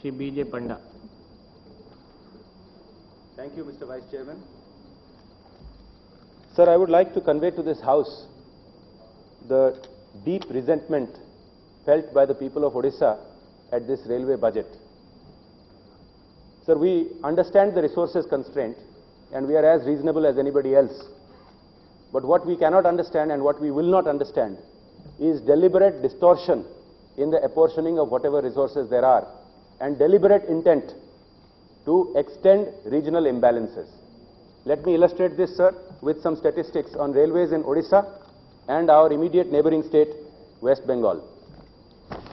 Shri B.J. Panda. Thank you, Mr. Vice Chairman. Sir, I would like to convey to this House the deep resentment felt by the people of Odisha at this railway budget. Sir, we understand the resources constraint and we are as reasonable as anybody else. But what we cannot understand and what we will not understand is deliberate distortion in the apportioning of whatever resources there are and deliberate intent to extend regional imbalances. Let me illustrate this, sir, with some statistics on railways in Odisha and our immediate neighboring state, West Bengal.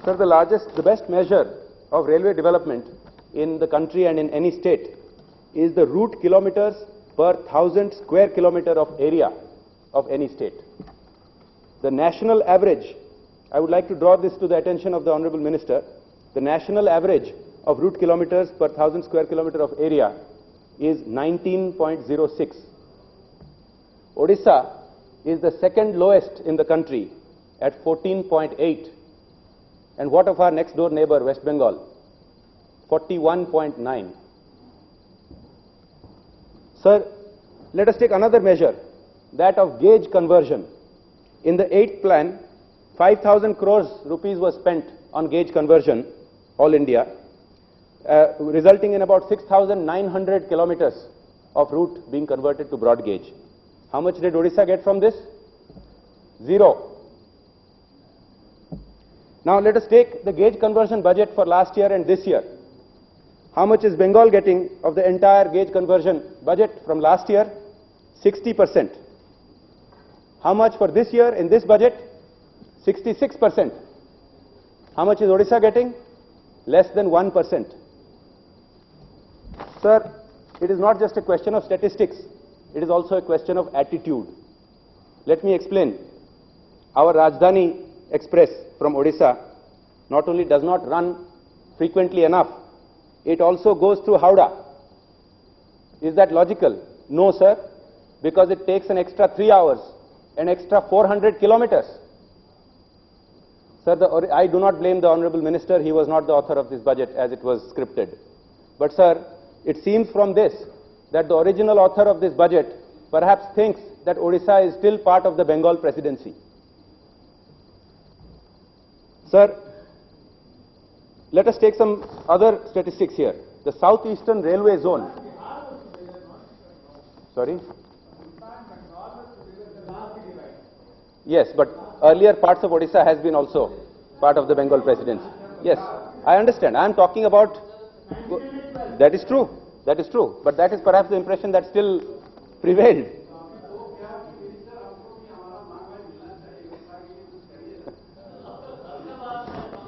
Sir, the best measure of railway development in the country and in any state is the route kilometers per 1,000 square kilometer of area of any state. The national average, I would like to draw this to the attention of the Honorable Minister, the national average of route kilometers per 1,000 square kilometer of area is 19.06. Odisha is the second lowest in the country at 14.8. And what of our next door neighbor, West Bengal? 41.9. Sir, let us take another measure, that of gauge conversion. In the 8th plan, 5,000 crores rupees was spent on gauge conversion, all India, resulting in about 6,900 kilometers of route being converted to broad gauge. How much did Odisha get from this? Zero. Now let us take the gauge conversion budget for last year and this year. How much is Bengal getting of the entire gauge conversion budget from last year? 60%. How much for this year in this budget? 66%. How much is Odisha getting? Less than 1%. Sir, it is not just a question of statistics, it is also a question of attitude. Let me explain. Our Rajdhani Express from Odisha not only does not run frequently enough, it also goes through Howrah. Is that logical? No, sir, because it takes an extra 3 hours, an extra 400 kilometers. Sir, I do not blame the Honorable Minister, he was not the author of this budget as it was scripted. But sir, it seems from this that the original author of this budget perhaps thinks that Odisha is still part of the Bengal presidency. Sir, let us take some other statistics here. The Southeastern Railway Zone. Sorry? Yes, but earlier parts of Odisha has been also part of the Bengal presidency. Yes, I understand. I am talking about... That is true. That is true. But that is perhaps the impression that still prevailed.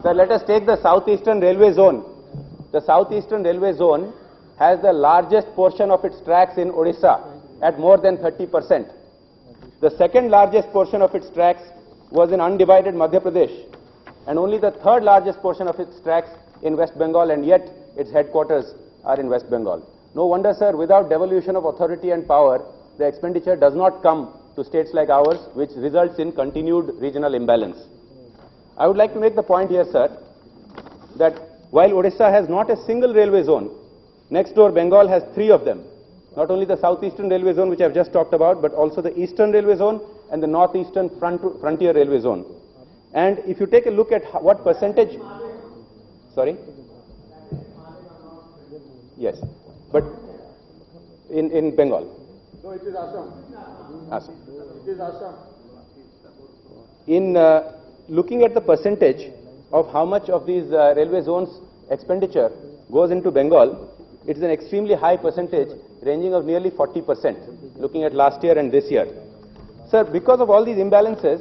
Sir, let us take the Southeastern Railway Zone. The Southeastern Railway Zone has the largest portion of its tracks in Odisha at more than 30%. The second largest portion of its tracks was in undivided Madhya Pradesh, and only the third largest portion of its tracks in West Bengal, and yet its headquarters are in West Bengal. No wonder, sir, without devolution of authority and power, the expenditure does not come to states like ours, which results in continued regional imbalance. I would like to make the point here, sir, that while Odisha has not a single railway zone, next door Bengal has 3 of them. Not only the Southeastern Railway Zone, which I have just talked about, but also the Eastern Railway Zone and the Northeastern Frontier Railway Zone. And if you take a look at what percentage... Sorry? Yes, but in Bengal. No, it is Assam. Assam. It is Assam. In looking at the percentage of how much of these railway zones expenditure goes into Bengal, it is an extremely high percentage, ranging of nearly 40%, looking at last year and this year. Sir, because of all these imbalances,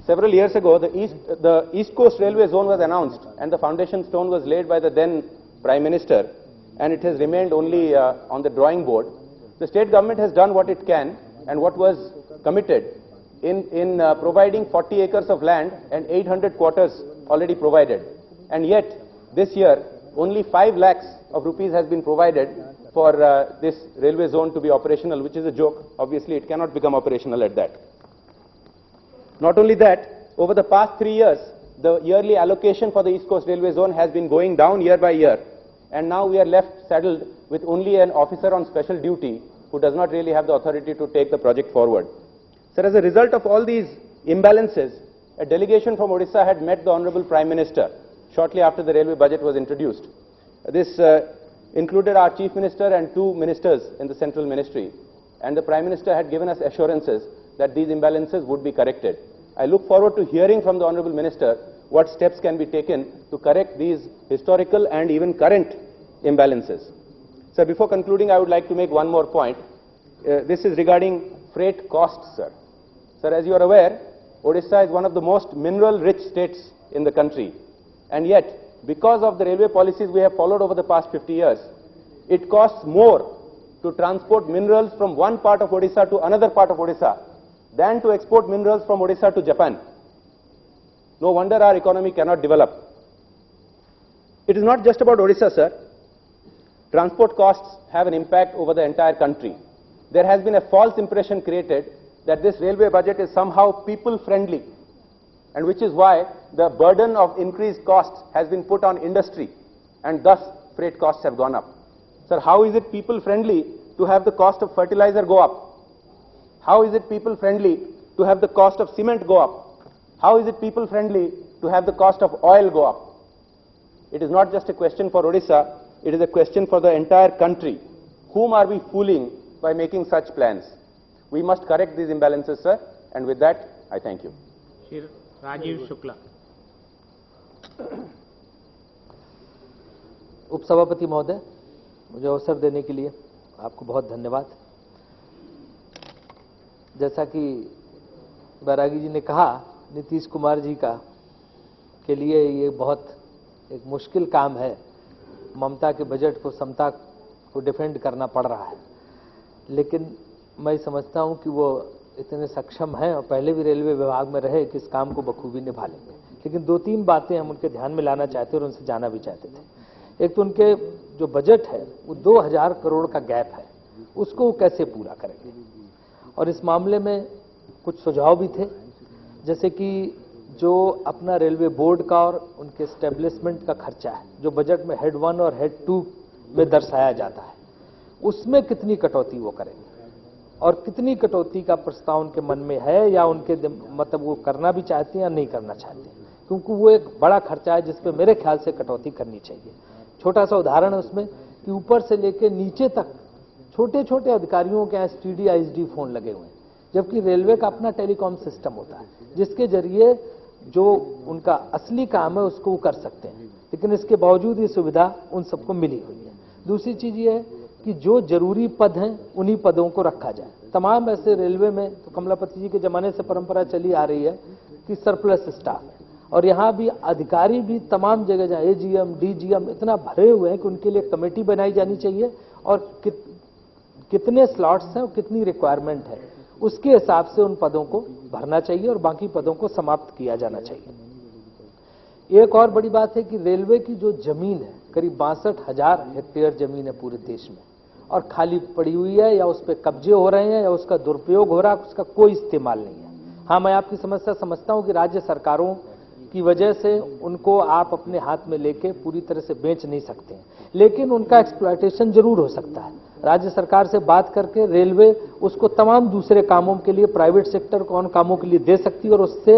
several years ago, the East Coast Railway Zone was announced, and the foundation stone was laid by the then Prime Minister, and it has remained only on the drawing board. The state government has done what it can, and what was committed in providing 40 acres of land and 800 quarters already provided. And yet, this year, only 5 lakhs of rupees has been provided for this railway zone to be operational, which is a joke. Obviously, it cannot become operational at that. Not only that, over the past 3 years, the yearly allocation for the East Coast Railway Zone has been going down year by year. and now we are left saddled with only an officer on special duty who does not really have the authority to take the project forward. Sir, as a result of all these imbalances, a delegation from Odisha had met the Honorable Prime Minister shortly after the railway budget was introduced. This included our Chief Minister and 2 ministers in the Central Ministry, and the Prime Minister had given us assurances that these imbalances would be corrected. I look forward to hearing from the Honorable Minister what steps can be taken to correct these historical and even current imbalances. Sir, before concluding, I would like to make one more point. This is regarding freight costs, sir. Sir, as you are aware, Odisha is one of the most mineral-rich states in the country, and yet, because of the railway policies we have followed over the past 50 years, it costs more to transport minerals from one part of Odisha to another part of Odisha than to export minerals from Odisha to Japan. No wonder our economy cannot develop. It is not just about Odisha, sir. Transport costs have an impact over the entire country. There has been a false impression created that this railway budget is somehow people-friendly, and which is why the burden of increased costs has been put on industry, and thus freight costs have gone up. Sir, how is it people-friendly to have the cost of fertilizer go up? How is it people-friendly to have the cost of cement go up? How is it people-friendly to have the cost of oil go up? It is not just a question for Odisha, it is a question for the entire country. Whom are we fooling by making such plans? We must correct these imbalances, sir, and with that, I thank you. Shri Rajiv Shukla. उपसभापति महोदय, मुझे अवसर देने के लिए आपको बहुत धन्यवाद। जैसा कि बैरागी जी ने कहा, नीतीश कुमार जी का के लिए ये बहुत एक मुश्किल काम है। ममता के बजट को, समता को डिफेंड करना पड़ रहा है, लेकिन मैं समझता हूं कि वो इतने सक्षम हैं और पहले भी रेलवे विभाग में रहे कि इस काम को बखूबी निभा लेंगे। लेकिन 2-3 बातें हम उनके ध्यान में लाना चाहते और उनसे जाना भी चाहते थे। एक तो उनके जो बजट है वो 2000 करोड़ का गैप है, उसको वो कैसे पूरा करेंगे, और इस मामले में कुछ सुझाव भी थे, जैसे कि जो अपना रेलवे बोर्ड का और उनके स्टैब्लिशमेंट का खर्चा है, जो बजट में हेड 1 और हेड 2 में दर्शाया जाता है, उसमें कितनी कटौती वो करेंगे और कितनी कटौती का प्रस्ताव उनके मन में है, या उनके मतलब वो करना भी चाहते हैं या नहीं करना चाहते हैं, क्योंकि वो एक बड़ा खर्चा है जिस पे मेरे ख्याल से कटौती करनी चाहिए। छोटा सा उदाहरण है उसमें कि ऊपर से लेकर नीचे तक छोटे छोटे अधिकारियों के एसटीडी आईएसडी फोन लगे हुए हैं, जबकि रेलवे का अपना टेलीकॉम सिस्टम होता है जिसके जरिए जो उनका असली काम है उसको वो कर सकते हैं, लेकिन इसके बावजूद ये सुविधा उन सबको मिली हुई है। दूसरी चीज ये है कि जो जरूरी पद हैं उन्हीं पदों को रखा जाए। तमाम ऐसे रेलवे में तो कमलापति जी के जमाने से परंपरा चली आ रही है कि सरप्लस स्टाफ है, और यहाँ भी अधिकारी भी तमाम जगह जहाँ एजीएम डीजीएम इतना भरे हुए हैं कि उनके लिए कमेटी बनाई जानी चाहिए, और कितने स्लॉट्स हैं और कितनी रिक्वायरमेंट है उसके हिसाब से उन पदों को भरना चाहिए और बाकी पदों को समाप्त किया जाना चाहिए। एक और बड़ी बात है कि रेलवे की जो जमीन है, करीब 62,000 हेक्टेयर जमीन है पूरे देश में, और खाली पड़ी हुई है या उस पर कब्जे हो रहे हैं या उसका दुरुपयोग हो रहा है, उसका कोई इस्तेमाल नहीं है। हाँ, मैं आपकी समस्या समझता हूं कि राज्य सरकारों की वजह से उनको आप अपने हाथ में लेके पूरी तरह से बेच नहीं सकते हैं, लेकिन उनका एक्सप्लॉयटेशन जरूर हो सकता है। राज्य सरकार से बात करके रेलवे उसको तमाम दूसरे कामों के लिए, प्राइवेट सेक्टर को उन कामों के लिए दे सकती है, और उससे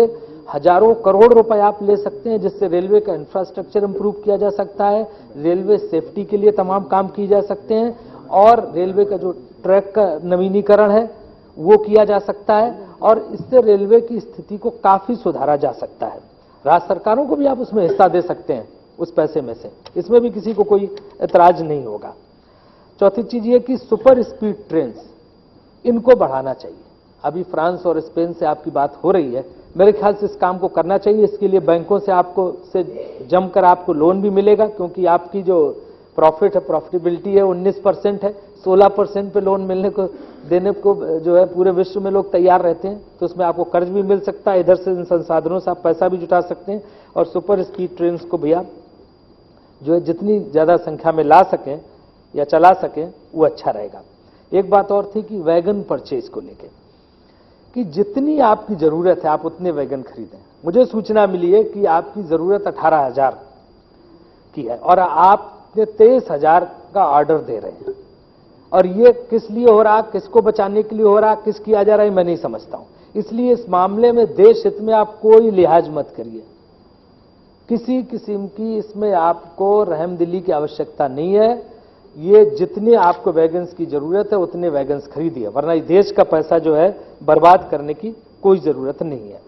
हजारों करोड़ रुपए आप ले सकते हैं, जिससे रेलवे का इंफ्रास्ट्रक्चर इंप्रूव किया जा सकता है, रेलवे सेफ्टी के लिए तमाम काम किए जा सकते हैं, और रेलवे का जो ट्रैक का नवीनीकरण है वो किया जा सकता है, और इससे रेलवे की स्थिति को काफी सुधारा जा सकता है। राज्य सरकारों को भी आप उसमें हिस्सा दे सकते हैं उस पैसे में से, इसमें भी किसी को कोई एतराज नहीं होगा। चौथी चीज ये कि सुपर स्पीड ट्रेन्स इनको बढ़ाना चाहिए। अभी फ्रांस और स्पेन से आपकी बात हो रही है, मेरे ख्याल से इस काम को करना चाहिए। इसके लिए बैंकों से आपको जमकर आपको लोन भी मिलेगा, क्योंकि आपकी जो प्रॉफिट है, प्रॉफिटेबिलिटी है 19% है, 16% पे लोन मिलने को देने को जो है पूरे विश्व में लोग तैयार रहते हैं, तो उसमें आपको कर्ज भी मिल सकता है, इधर से इन संसाधनों से आप पैसा भी जुटा सकते हैं, और सुपर स्पीड ट्रेन्स को भैया जो है जितनी ज्यादा संख्या में ला सकें या चला सकें वो अच्छा रहेगा। एक बात और थी कि वैगन परचेज को लेकर कि जितनी आपकी जरूरत है आप उतने वैगन खरीदें। मुझे सूचना मिली है कि आपकी जरूरत 18,000 की है, और आप इतने 23,000 का ऑर्डर दे रहे हैं, और ये किस लिए हो रहा, किसको बचाने के लिए हो रहा, किस किया जा रहा है, मैं नहीं समझता हूं। इसलिए इस मामले में देश हित में आप कोई लिहाज मत करिए, किसी किस्म की इसमें आपको रहमदिली की आवश्यकता नहीं है। ये जितने आपको वैगन्स की जरूरत है उतने वैगन्स खरीदिए, वरना इस देश का पैसा जो है बर्बाद करने की कोई जरूरत नहीं है।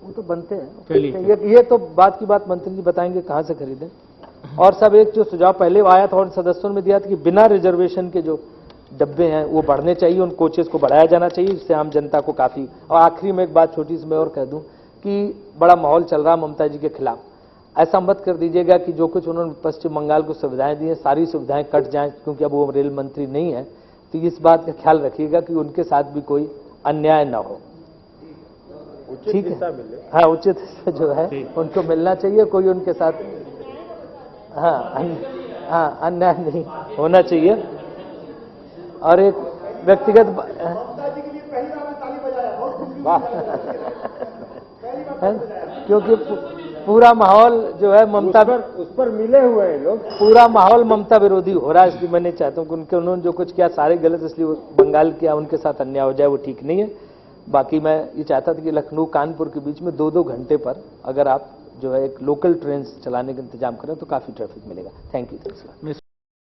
वो तो बनते हैं, ये तो बात की बात मंत्री जी बताएंगे कहां से खरीदें। और सब एक जो सुझाव पहले आया था और सदस्यों ने भी दिया था कि बिना रिजर्वेशन के जो डब्बे हैं वो बढ़ने चाहिए, उन कोचेस को बढ़ाया जाना चाहिए, इससे आम जनता को काफी। और आखिरी में एक बात छोटी सी मैं और कह दूं कि बड़ा माहौल चल रहा ममता जी के खिलाफ, ऐसा मत कर दीजिएगा कि जो कुछ उन्होंने पश्चिम बंगाल को सुविधाएं दी हैं सारी सुविधाएं कट जाएं, क्योंकि अब वो रेल मंत्री नहीं है। तो इस बात का ख्याल रखिएगा कि उनके साथ भी कोई अन्याय न हो। ठीक है, हाँ, उचित हिस्सा जो है उनको मिलना चाहिए, कोई उनके साथ हाँ अन्याय नहीं होना चाहिए। और एक व्यक्तिगत क्योंकि पूरा माहौल जो है ममता उस पर मिले हुए हैं लोग, पूरा माहौल ममता विरोधी हो रहा है, इसलिए मैं नहीं चाहता हूं कि उनके उन्होंने जो कुछ किया सारे गलत, इसलिए वो बंगाल किया उनके साथ अन्याय हो जाए, वो ठीक नहीं है। बाकी मैं ये चाहता था कि लखनऊ कानपुर के बीच में 2-2 घंटे पर अगर आप जो है एक लोकल ट्रेन चलाने का इंतजाम करें तो काफी ट्रैफिक मिलेगा। Thank you.